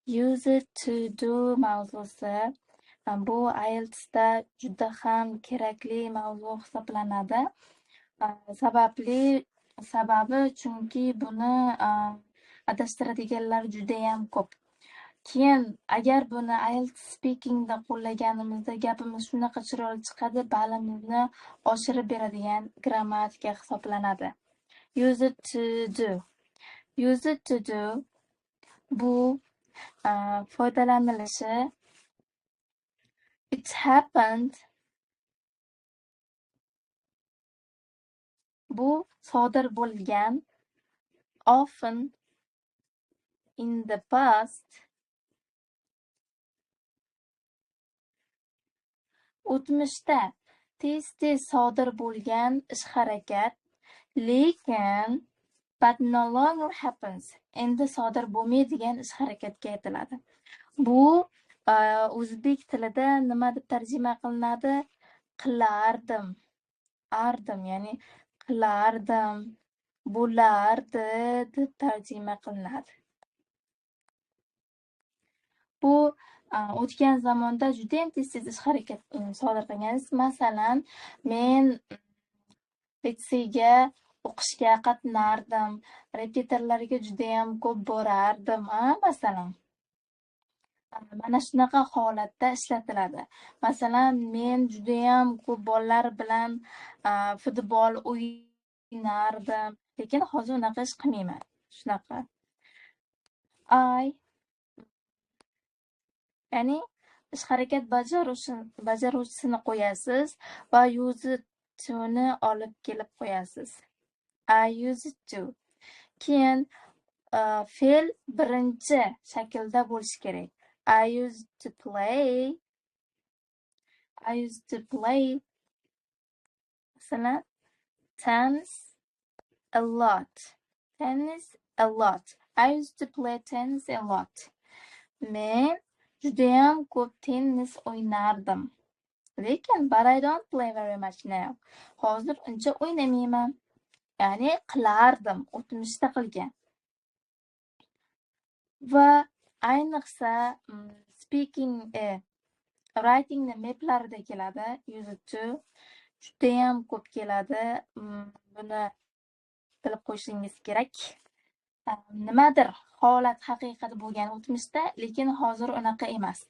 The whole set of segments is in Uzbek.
Use to do mavzusi bu IELTSda juda ham kerakli mavzu hisoblanadi. Sababi chunki buni adashtiradiganlar judayam ko'p. Keyin agar buni IELTS speakingda qo'llaganimizda gapimiz shunaqa chiroyli chiqadi, balimizni oshirib beradigan grammatika hisoblanadi. Use to do. Use to do bu foydalanilishi it happened bu sodir bo'lgan, often in the past o'tmishda tez-tez sodir bo'lgan ish-harakat, lekin but no longer happens endi sodir bo'lmaydigan ish-harakatga aytiladi. Bu o'zbek tilida nima deb tarjima qilinadi? Qilardim, ardim, ya'ni qilardim, bo'lardi deb tarjima qilinadi. Bu o'tgan zamonda juda ham tez-tez ish-harakat sodir qilgansiz. Masalan, men litseyga o'qishga qatnardim, repetitorlarga juda ham ko'p borardim, masalan. Mana shunaqa holatda ishlatiladi. Masalan, men juda ham ko'p bolalar bilan futbol o'ynardim, lekin hozir unaqa ish qilmayman. Shunaqa. Ya'ni ish-harakat bajaruvchisini qo'yasiz va use to'ni olib kelib qo'yasiz. I used to. Keyin fe'l birinchi shaklda bo'lishi kerak. I used to play. Masalan, tennis a lot. I used to play tennis a lot. Men judayam ko'p tennis o'ynardim. Lekin but I don't play very much now. Hozir uncha o'ynamayman. Ya'ni qilardim, o'tmishda qilgan. Va ayniqsa writing maplarida keladi, use to judayam ko'p keladi. Buni bilib qo'yishingiz kerak. Nimadir holat haqiqat bo'lgan o'tmishda, lekin hozir unaqa emas.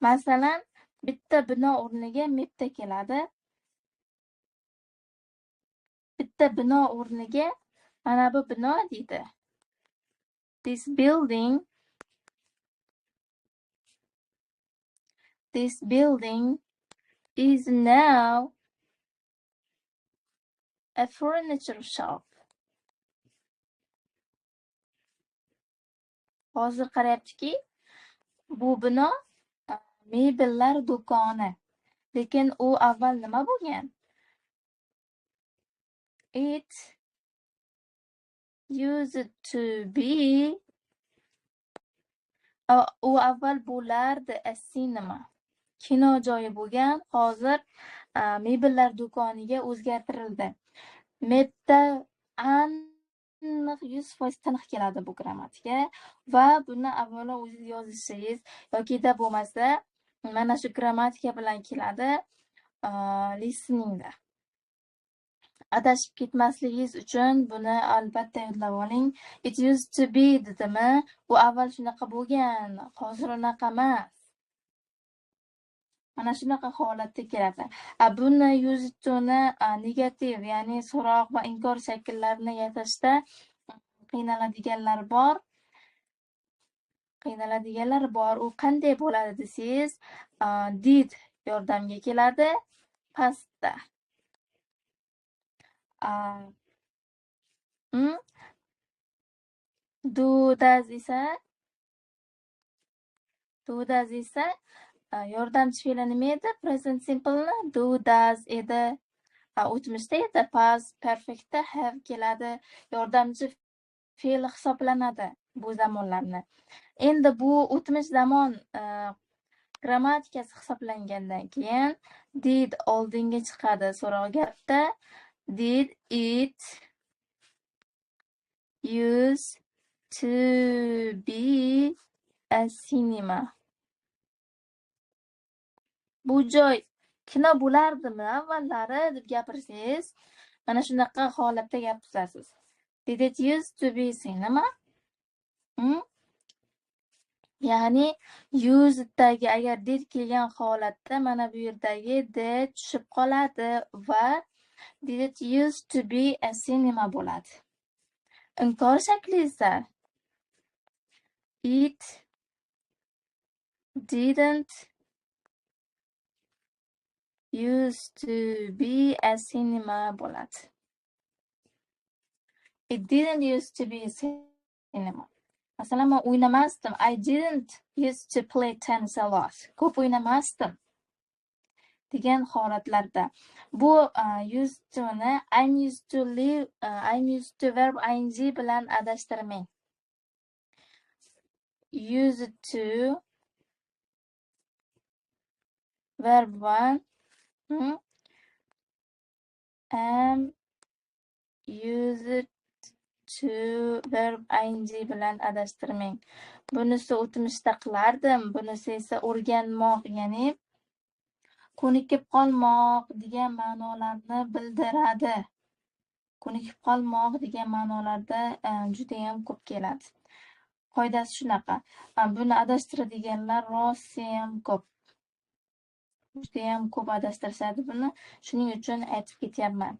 Masalan, bitta bino o'rniga mapda keladi. Bitta bino o'rniga mana bu bino deydi. This building is now a furniture shop. Hozir qarayaptiki, bu bino mebellar do'koni. Lekin u avval nima bo'lgan? It used to be u avval bo'lardi a cinema. Kino joyi bo'lgan, hozir mebellar do'koniga o'zgartirildi. Mapda aniq 100% taniq keladi bu grammatika va buni avvalo o'zingiz yozishingiz yokida bo'lmasa mana shu grammatika bilan keladi listeningda. Adashib ketmasligingiz uchun buni albatta yodlab oling. It used to be dedimi? U avval shunaqa bo'lgan, hozir unaqa emas. Mana shunaqa holatda keladi. Buni use to'ni negativ, ya'ni so'roq va inkor shakllarini yasashda qiynaladiganlar bor. U qanday bo'ladi desangiz, did yordamga keladi pastda. Do does esa yordamchi fe'li nima edi? Present simple do does edi. O'tmishda edi past perfectda have keladi. Yordamchi fe'l hisoblanadi bu zamonlarni. Endi bu o'tmish zamon grammatikasi hisoblangandan keyin did oldinga chiqadi so'roq gapda. Did it used to be a cinema. Bu joy kino bo'lardimi avvallari deb gapirsangiz, mana shunaqa holatda gapirasiz. Did it used to be cinema? Ya'ni usedagi agar did kelgan holatda mana bu yerdagi did tushib qoladi va did it used to be a cinema bo'ladi. Inkor shakli esa it didn't used to be a cinema bo'ladi. It didn't used to be a cinema. Masalan, men o'ynamasdim. I didn't used to play tennis a lot. Ko'p o'ynamasdim degan holatlarda bu used to ni I'm used to live, I'm used to verb ing bilan adashtirmang. Used to verb 1 am used to verb ing bilan adashtirmang. Bunisi o'tmishda qilardim, bunisi esa o'rganmoq, ya'ni ko'nikib qolmoq degan ma'nolarni bildiradi. Ko'nikib qolmoq degan ma'nolarda juda ham ko'p keladi. Qoidasi shunaqa. Buni adashtiradiganlar rosa ham ko'p. Juda ham ko'p adashtirishadi buni. Shuning uchun aytib ketyapman.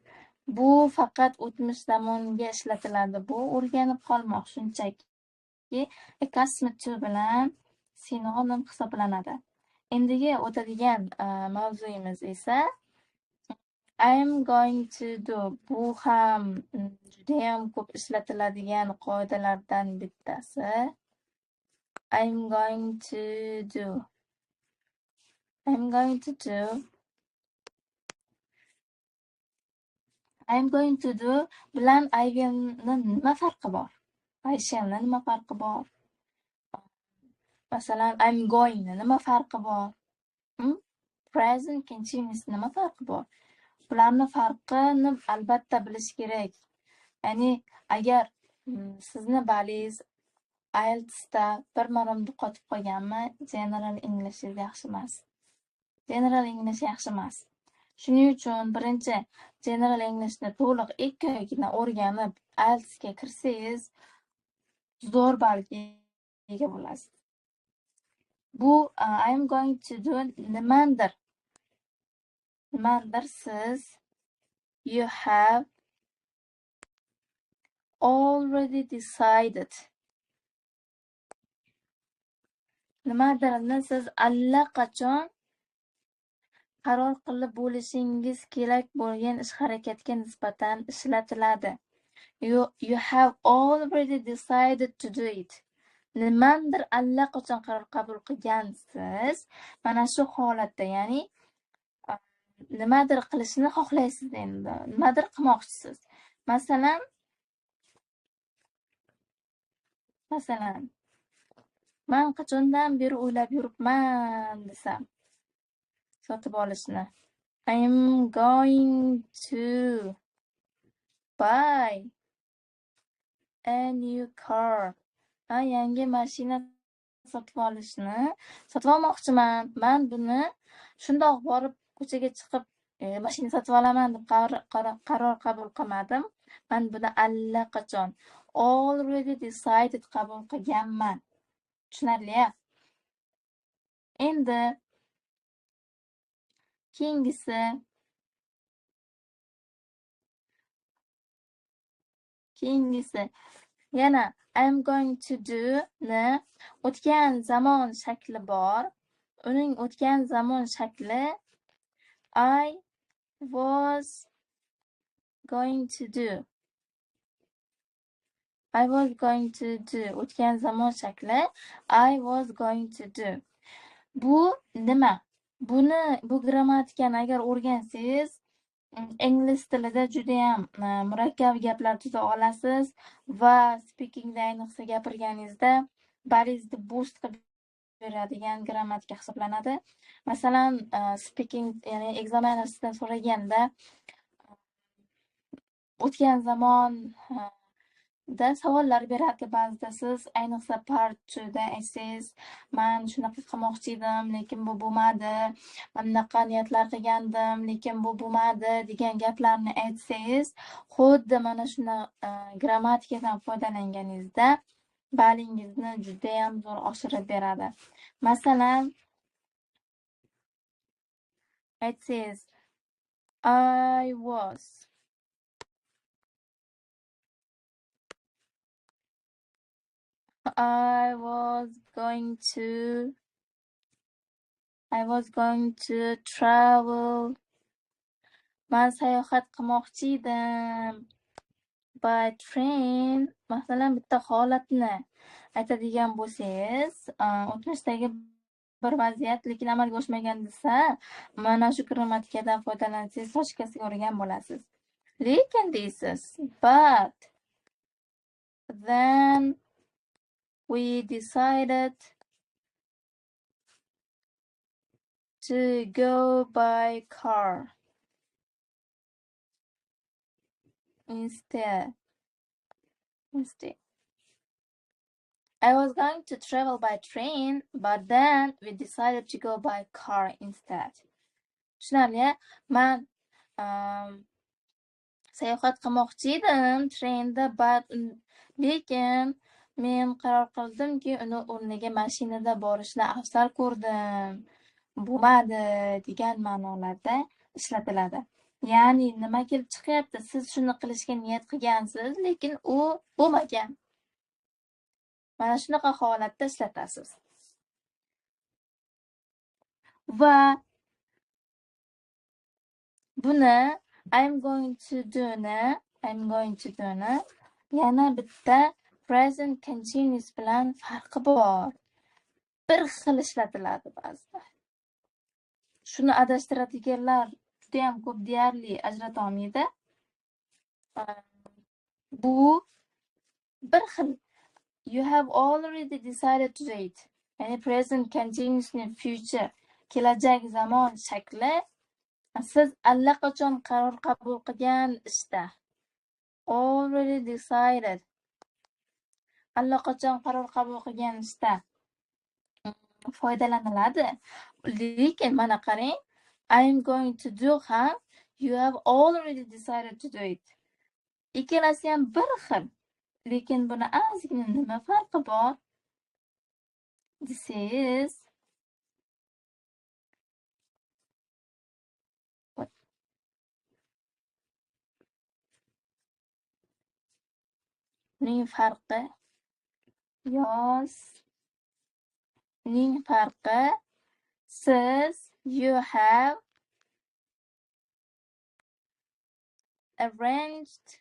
Bu faqat o'tmish zamonga ishlatiladi. Bu o'rganib qolmoq shunchaki accustomed to bilan sinonim hisoblanadi. Endigi o'tadigan mavzuyimiz esa I'm going to do. Bu ham juda ham ko'p ishlatiladigan qoidalardan bittasi. I'm going to do. I'm going to do. I'm going to do bilan I will ni nima farqi bor? I shall ni nima farqi bor? Masalan, I'm going ni nima farqi bor? Present continuous nima farqi bor? Bularning farqini albatta bilish kerak. Ya'ni agar sizni balingiz IELTSda bir maromda qotib qolganmi, General English yaxshi emas. General English yaxshi emas. Shuning uchun birinchi General Englishni to'liq 2 oygina o'rganib, IELTSga kirsangiz, zo'r balga ega bo'lasiz. Bu I'm going to do nimandir. Nimandir siz you have already decided. Nimadirni siz allaqachon qaror qilib bo'lishingiz kerak bo'lgan ish harakatga nisbatan ishlatiladi. You have already decided to do it. Nimandir allaqachon qaror qabul qilgansiz. Mana shu holatda, ya'ni nimadir qilishni xohlaysiz endi. Nimadir qilmoqchisiz. Masalan, men qachondan beri o'ylab yuribman desam, sotib olishni. I'm going to buy a new car. Yangi mashina sotib olmoqchiman. Men buni shundoq borib ko'chaga chiqib mashina sotib olaman deb qaror qabul qilmadim. Men buni allaqachon already decided qabul qilganman. Tushunarli? Endi keyingisi yana I'm going to do ni o'tgan zamon shakli bor. Uning o'tgan zamon shakli I was going to do. I was going to do. O'tgan zamon shakli I was going to do. Bu nima? Bu grammatikani agar o'rgansangiz, ingliz tilida juda ham murakkab gaplar tuza olasiz va speakingda ayniqsa gapirganingizda balingizni boost qilib beradigan grammatika hisoblanadi. Masalan, speaking, ya'ni examinersdan so'raganda o'tgan zamon da savollar beradi ba'zida. Siz ayniqsa part 2da aytsangiz, "Men shunaqa qilmoqchi edim, lekin bu bo'lmadi. Men bunaqa niyatlar qilgandim, lekin bu bo'lmadi" degan gaplarni aytsangiz, xuddi mana shuna grammatikadan foydalanganingizda ballingizni judayam zo'r oshirib beradi. Masalan, aytsangiz, I was I was going to travel. Men sayohat qilmoqchi edim. By train. Masalan, bitta holatni aytadigan bo'lsangiz, o'tmishdagi bir vaziyat, lekin amalga oshmagan desa, mana shu grammatikadan foydalansangiz, sochkasiga urgan bo'lasiz. Lekin deysiz, but then we decided to go by car instead. I was going to travel by train, but then we decided to go by car instead. Tushunarli? Men sayohat qilmoqchi edim trenda, lekin men qaror qildimki, uni o'rniga mashinada borishni afzal ko'rdim. Bo'lmadi degan ma'nolarda ishlatiladi. Ya'ni nima kelib chiqyapti? Siz shuni qilishga niyat qilgansiz, lekin u bo'lmagan. Mana shunaqa holatda ishlatasiz. Va buni I'm going to do ni yana bitta present continuous bilan farqi bor. Bir xil ishlatiladi ba'zida. Shuni adashtiradiganlar juda ham ko'p, deyarli ajrata olmaydi. Bu bir xil. You have already decided to do it. Ya'ni present continuous ni future, kelajak zamon shakli. Siz allaqachon qaror qabul qilgan ishda. Already decided. Allaqachon qaror qabul qilgan ishda foydalaniladi. Lekin mana qarang, I'm going to do ham, you have already decided to do it. Ikkalasi ham bir xil. Lekin buni ozgina nima farqi bor? This is ning farqi ning farqi siz you have arranged.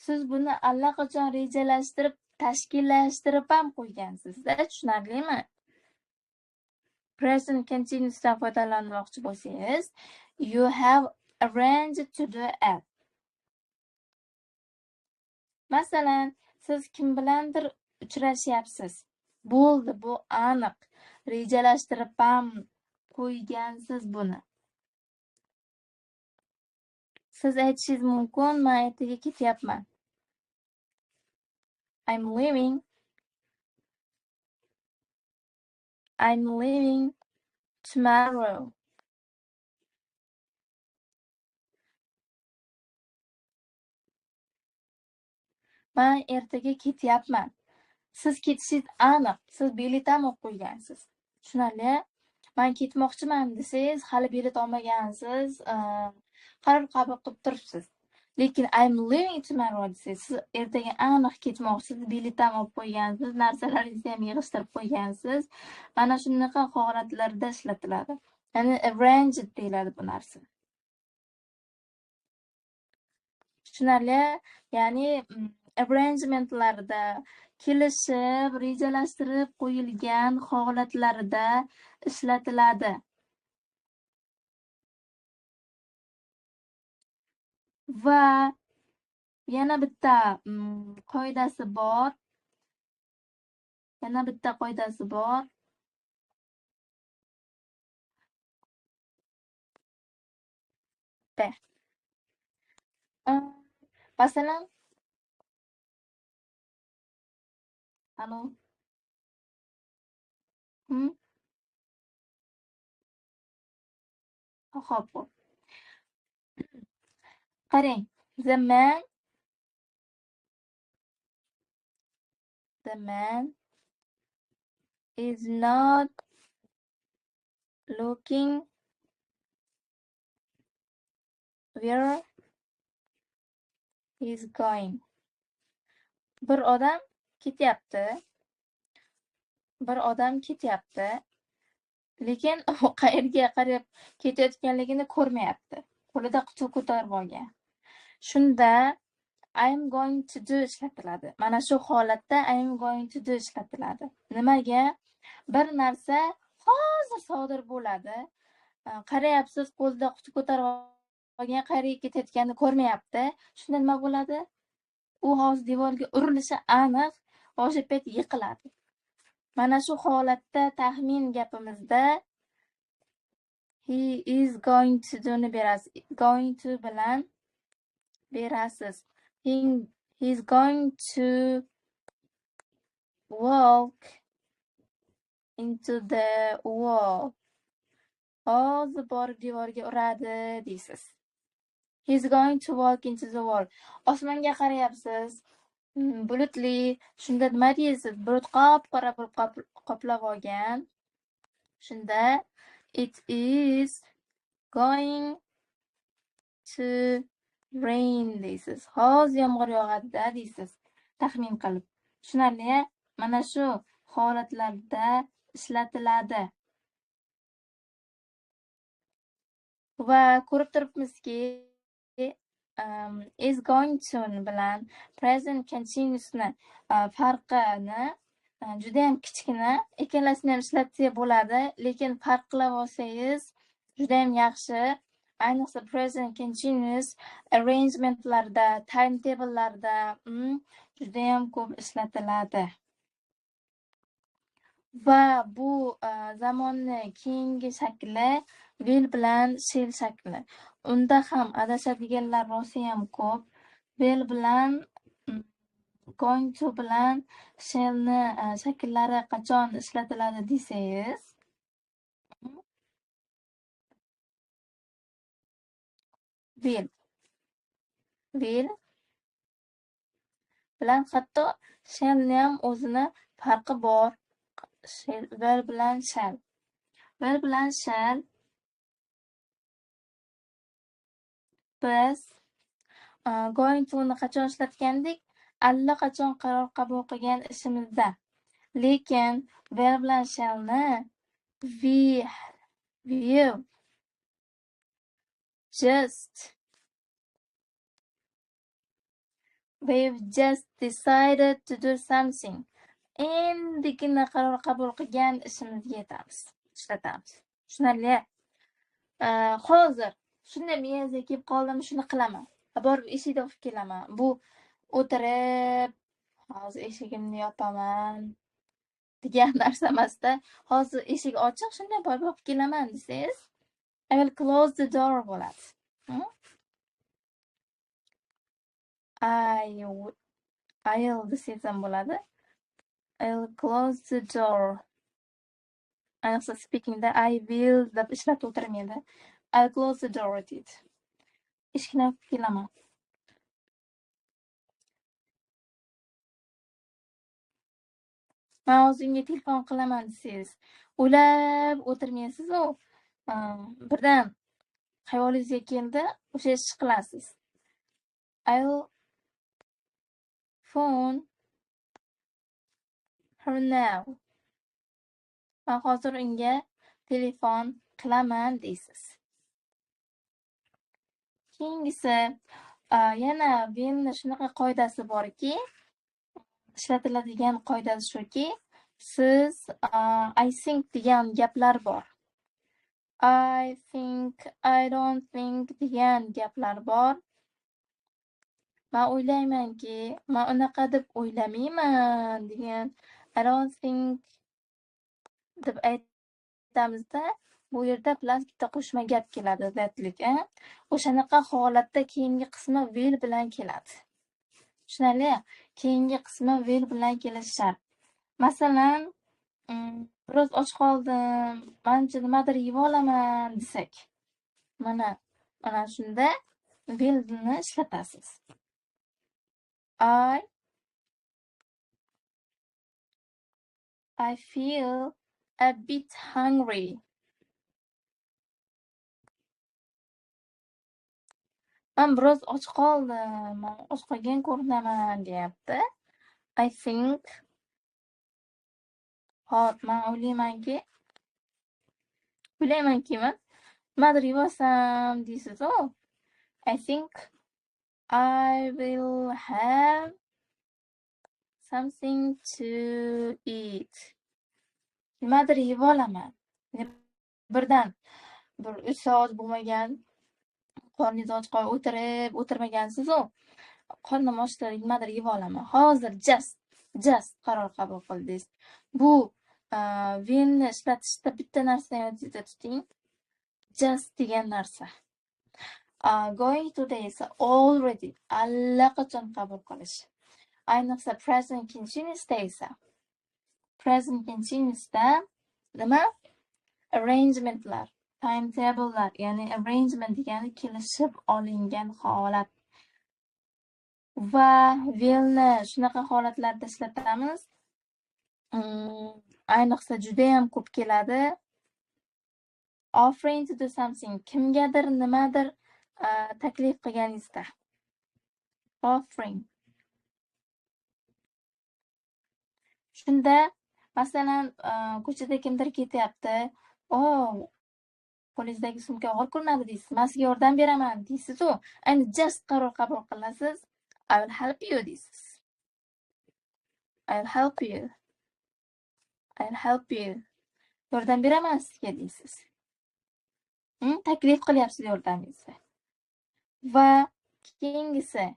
Siz buni allaqachon rejalashtirib, tashkillashtirib ham qo'ygansiz-da, tushunarlimi? Present continuousdan foydalanmoqchi bo'lsangiz, you have arranged to do it. Masalan, siz kim bilandir uchrashyapsiz. Bo'ldi, bu aniq. Rejalashtirib ham qo'ygansiz buni. Siz aytishingiz mumkin, men ertaga ketyapman. I'm leaving tomorrow. Men ertaga ketyapman. Siz ketishingiz aniq. Siz bilet ham olib qo'ygansiz. Tushunarli? Men ketmoqchiman desangiz, hali bilet olmagansiz, qaror qabul qilib turibsiz. Lekin I'm leaving tomorrow desangiz, siz ertaga aniq ketmoqchisiz, bilet ham olib qo'ygansiz, narsalaringizni ham yig'ishtirib qo'ygansiz. Mana shunaqa holatlarda ishlatiladi. Ya'ni arranged deyiladi bu narsa. Tushunarli? Ya'ni arrangementlarda kelishib, rejalashtirib qo'yilgan holatlarida ishlatiladi. Va yana bitta qoidasi bor. Masalan, Alo. Hmm? Xo'p. Qarang. The man is not looking where he's going. Bir odam ketyapti. Lekin u qayerga qarab ketayotganligini ko'rmayapti. Qo'lida quti ko'tarib olgan. Shunda I'm going to do ishlatiladi. Mana shu holatda I'm going to do ishlatiladi. Nimaga? Bir narsa hozir sodir bo'ladi. Qarayapsiz, qo'lida quti ko'tarib olgan, qayerga ketayotganini ko'rmayapti. Shunda nima bo'ladi? U hozir devorga urilishi aniq, o'sha payt yiqiladi. Mana shu holatda taxmin gapimizda he is going to ni berasiz. Going to bilan berasiz. He's going to walk into the wall. Hozir borib devorga uradi deysiz. He's going to walk into the wall. Osmonga qarayapsiz. Bulutli. Shunda nima deysiz? Bulut qop-qora bo'lib qoplab olgan. Shunda it is going to rain deysiz. Hozir yomg'ir yog'adi deysiz. Taxmin qilib. Tushunarli? Mana shu holatlarda ishlatiladi. Va ko'rib turibmizki, is going to bilan present continuousni farqini juda ham kichkina, ikkalasini ham ishlatsak bo'ladi, lekin farq qilib olsangiz juda ham yaxshi. Ayniqsa present continuous arrangementlarda, timetable'larda juda ham ko'p ishlatiladi. Va bu zamonni keyingi shakli will bilan shall shakli. Unda ham adashadiganlar rosa ham ko'p. Will bilan going to bilan shallni shakllari qachon ishlatiladi desangiz, will bilan hatto shallni ham o'zini farqi bor. Will bilan shall. Will bilan shall biz going to'ni qachon ishlatgandik? Allaqachon qaror qabul qilgan ishimizda. Lekin will bilan shallni we've just decided to do something. Endigina qaror qabul qilgan ishimizga ishlatamiz. Tushunarli? Hozir shunday miyamga kelib qoldim, shuni qilaman. Borib eshikda olib kelaman. Bu o'tirib, hozir eshigimni yopaman degan narsa emasda. Hozir eshik ochiq, shunday borib olib kelaman desangiz, I will close the door bo'ladi. I'll desangiz ham bo'ladi. I'll close the door. Ayniqsa speakingda I will deb ishlatib o'tirmaydi. I'll close the door deydi. Eshikni olib kelaman. Men o'zimga telefon qilaman desangiz, o'ylab o'tirmaysiz-ku. Birdan xayolingizga keldi, o'sha ishni qilasiz. I'll phone her now. Men hozir unga telefon qilaman deysiz. Keyingisi yana willni shunaqa qoidasi borki, ishlatiladigan qoidasi shuki, siz I think degan gaplar bor. I think, I don't think degan gaplar bor. Men o'ylaymanki, men unaqa deb o'ylamayman degan I don't think deb aytamizda, bu yerda plus bitta qo'shma gap keladi, thatlik. O'shanaqa holatda keyingi qismi will bilan keladi. Tushunarli? Keyingi qismi will bilan kelishi shart. Masalan, biroz och qoldim, manimcha nimadir yeb olaman desak, mana shunda willni ishlatasiz. I feel a bit hungry. Man biroz och qoldim, man och qolgan ko'rinaman deyapti. I think hop, man o'ylaymanki man nimadir yeb olsam deysiz-ku. I think I will have something to eat. Nimadir yeb olaman. Birdan bir 3 soat bo'lmagan, qorningiz och qolib o'tirmagansiz-ku. Qornim ochdi, nimadir yeb olaman. Hozir just qaror qabul qildingiz. Bu willni ishlatishda bitta narsani yodingizda tuting. Just degan narsa. Going today esa already, allaqachon qabul qilish. Ayniqsa present continuousda esa. Present continuousda nima? Arrangementlar, timetable'lar, ya'ni arrangement degani kelishib olingan holat. Va willni shunaqa holatlarda ishlatamiz. Ayniqsa juda ham ko'p keladi. Offering to do something, kimgadir nimadir taklif qilganingizda. Offering. Shunda masalan ko'chada kimdir ketyapti. Qo'lingizdagi sumka og'ir ko'rinadi deysiz. Men sizga yordam beraman deysiz-ku. Endi just qaror qabul qilasiz. I will help you deysiz. I'll help you. Yordam beraman sizga deysiz. Taklif qilyapsiz yordamingizni. Va keyingisi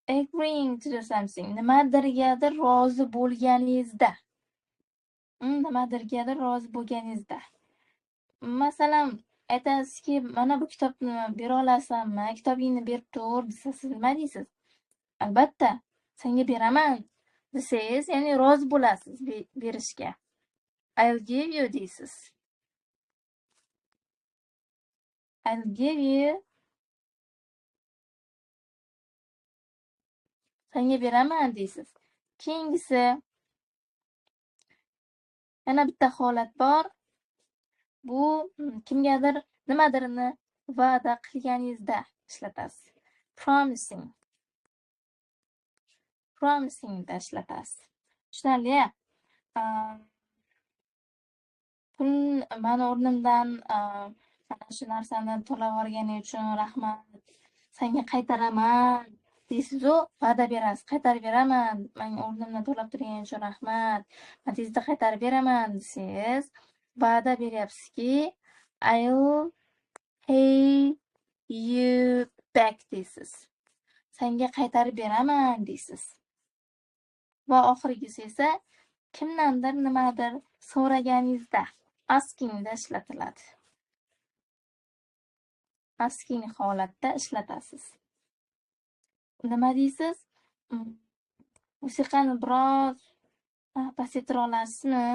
agreeing to do something. Nimadirgadir rozi bo'lganingizda. Masalan, aytasizki, mana bu kitobni bera olasanmi? Kitobingni berib tur desa, siz nima deysiz? Albatta, senga beraman desangiz, ya'ni rozi bo'lasiz berishga. I'll give you deysiz. I'll give you. Senga beraman deysiz. Keyingisi yana bitta holat bor. Bu kimgadir nimadirni va'da qilganingizda ishlatasiz. Promising da ishlatasiz. Tushunarli? Pul mani o'rnimdan mana shu narsani to'lab olganing uchun rahmat. Senga qaytaraman deysiz-ku, va'da berasiz. Qaytarib beraman. Mening o'rnimdan to'lab turganing uchun rahmat. Men tezda qaytarib beraman desangiz, va'da beryapsizki, I'll pay you back deysiz. Senga qaytarib beraman deysiz. Va oxirgisi esa kimdandir nimadir so'raganingizda, askingda ishlatiladi. Asking holatda ishlatasiz. Nima deysiz? Musiqani biroz pasaytira olasizmi?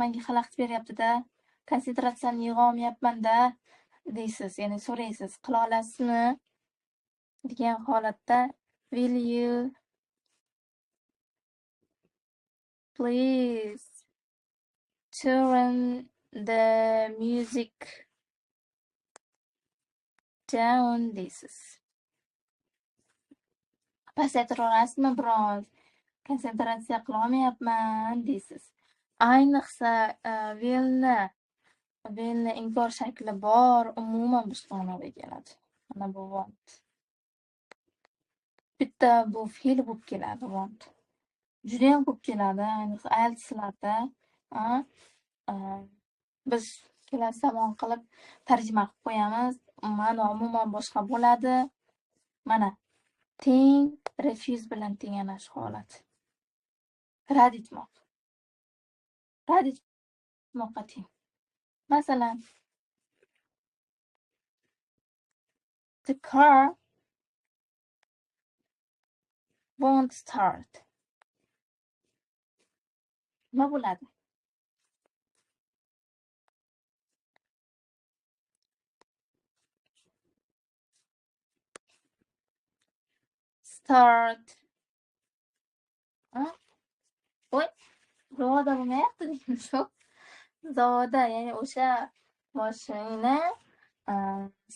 Menga xalaqit beryapti-da. Konsentratsiyani yig'a olmayapman-da deysiz, ya'ni so'raysiz, qila olasizmi? degan holatda will you please turn the music down deysiz. Pasaytira olasizmi biroz? Konsentratsiya qila olmayapman deysiz. Ayniqsa willni inkor shakli bor, umuman boshqa ma'noda keladi. Mana bu want. Bitta bu fe'l bo'lib keladi want. Juda ham ko'p keladi, ayniqsa IELTS'larda. Biz kelasi zamon qilib tarjima qilib qo'yamiz. Ma'no umuman boshqa bo'ladi. Mana teng refuse bilan teng ana shu holat. Rad etmoqqa teng. Masalan, the car won't start. Nima bo'ladi? Start. Ha? Voy, zoda bo'lmayapti deymiz. Zoda, ya'ni o'sha mashina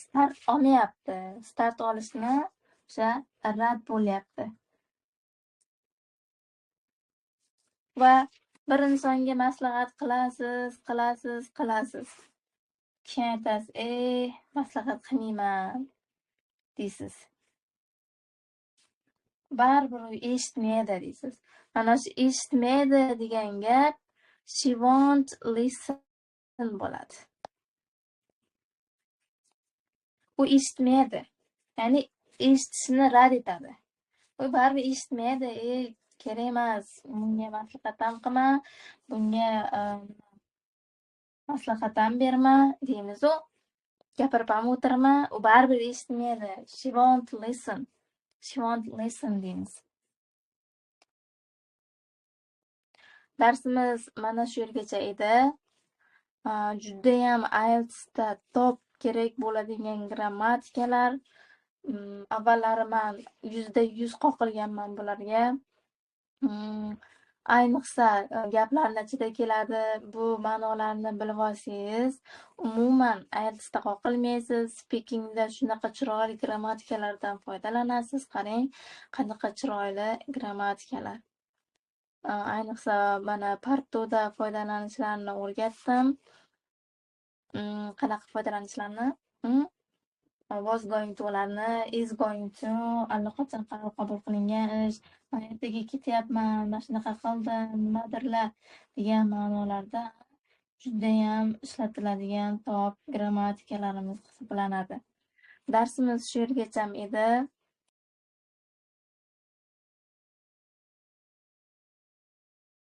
start olmayapti. Start olishni o'sha rad bo'lyapti. Va bir insonga maslahat qilasiz. Keyin aytasiz, maslahat qilmayman deysiz. Baribir u eshitmaydi deysiz. Mana shu eshitmaydi degan gap she won't listen bo'ladi. U eshitmaydi. Ya'ni eshitishni rad etadi. U baribir eshitmaydi, kerak emas, bunga maslahat ham qilma, bunga maslahat ham berma deymiz-u. Gapirib ham o'tirma, u baribir eshitmaydi. She won't listen deymiz. Darsimiz mana shu yergacha edi. Judayam IELTSda top kerak bo'ladigan grammatikalar. Avvallari men 100% qoqilganman bularga. Ayniqsa gaplarni ichida keladi, bu ma'nolarni bilib olsangiz, umuman IELTSda qoqilmaysiz. Speakingda shunaqa chiroyli grammatikalardan foydalanasiz. Qarang, qanaqa chiroyli grammatikalar. Ayniqsa mana Partoda foydalanishlarini o'rgatdim. Qanaqa foydalanishlarini? Was going to'larni, is going to, allaqachon qaror qabul qilingan ish, man ertaga ketyapman, mana shunaqa qildim, nimadirlar degan ma'nolarda judayam ishlatiladigan top grammatikalarimiz hisoblanadi. Darsimiz shu yergacha edi.